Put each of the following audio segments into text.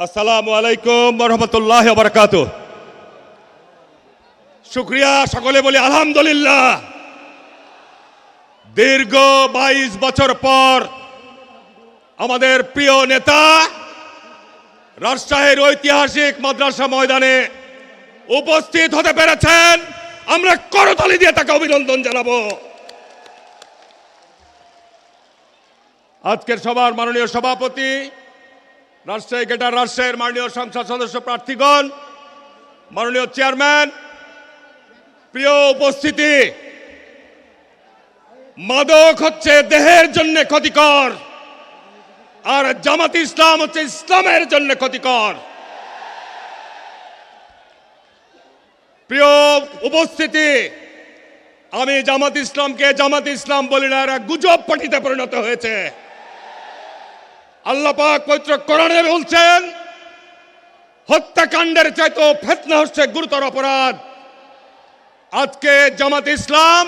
আসসালামু আলাইকুম ওয়া রাহমাতুল্লাহি ওয়া বারাকাতুহু। শুকরিয়া, সকলে বলি আলহামদুলিল্লাহ। দীর্ঘ 22 বছর পর আমাদের প্রিয় নেতা রাজশাহীর ঐতিহাসিক মাদ্রাসা ময়দানে উপস্থিত হতে পেরেছেন। আমরা করতালি দিয়ে তাকে অভিনন্দন জানাবো। আজকের সভার মাননীয় সভাপতি, রাজশাহী গ্রেটার রাজশাহীর মাননীয় সংসদ সদস্য প্রার্থীগণ, মাননীয় চেয়ারম্যান, প্রিয় উপস্থিতি, মাদক হচ্ছে দেহের জন্য ক্ষতিকর, আর জামাত ইসলাম হচ্ছে ইসলামের জন্য ক্ষতিকর। প্রিয় উপস্থিতি, আমি জামাত ইসলামকে জামাত ইসলাম বলি না, এরা গুজব পার্টিতে পরিণত হয়েছে। আল্লাহ পাক পবিত্র কোরআনে বলছেন, হত্যাকাণ্ডের চাইতে ফিতনা হচ্ছে গুরুতর অপরাধ। আজকে জামাত ইসলাম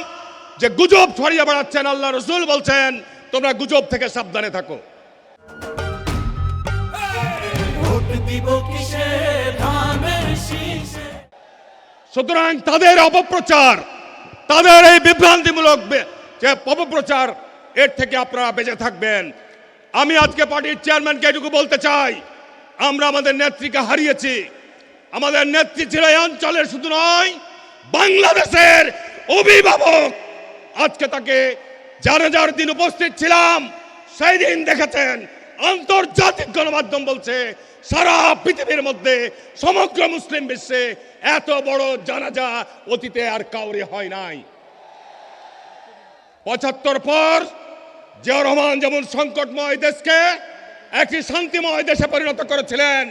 যে গুজব ছড়িয়ে বেড়াচ্ছেন, আল্লাহ রাসূল বলছেন তোমরা গুজব থেকে সাবধানে থাকো। সুতরাং তাদের অপপ্রচার, তাদের এই বিভ্রান্তিমূলক যে অপপ্রচার, এর থেকে আপনারা বেঁচে থাকবেন। আমি আজকে পার্টির চেয়ারম্যানকে এটুকু বলতে চাই, আমরা আমাদের নেত্রীকে হারিয়েছি। আমাদের নেত্রী ছিল এই অঞ্চলের শুধু নয়, বাংলাদেশের অভিভাবক। আজকে তাকে জানাজার দিন উপস্থিত ছিলাম, সেই দিন দেখেছেন আন্তর্জাতিক গণমাধ্যম বলছে সারা পৃথিবীর মধ্যে সমগ্র মুসলিম বিশ্বে এত বড় জানাজা অতীতে আর কাউরে হয় নাই। ৭৫ পর জিয়াউর রহমান যেমন সংকটময় দেশকে একটি শান্তিময় দেশে পরিণত করেছিলেন,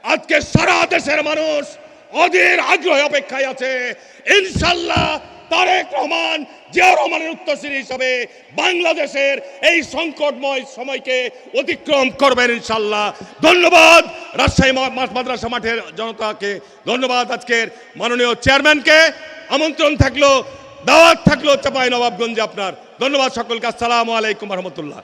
আজকে সারা দেশের মানুষ অধীর আগ্রহে অপেক্ষায় আছে। ইনশাল্লাহ তারেক রহমান জিয়াউর রহমানের উত্তরসূরি হিসাবে বাংলাদেশের এই সংকটময় সময়কে অতিক্রম করবেন ইনশাল্লাহ। ধন্যবাদ রাজশাহী মাদ্রাসা মাঠের জনতাকে, ধন্যবাদ আজকের মাননীয় চেয়ারম্যানকে। আমন্ত্রণ থাকলো, দাওয়াত থাকলো চাঁপাইনবাবগঞ্জে আপনার। ধন্যবাদ সকলকে। আসসালামু আলাইকুম রহমতুল্লাহ।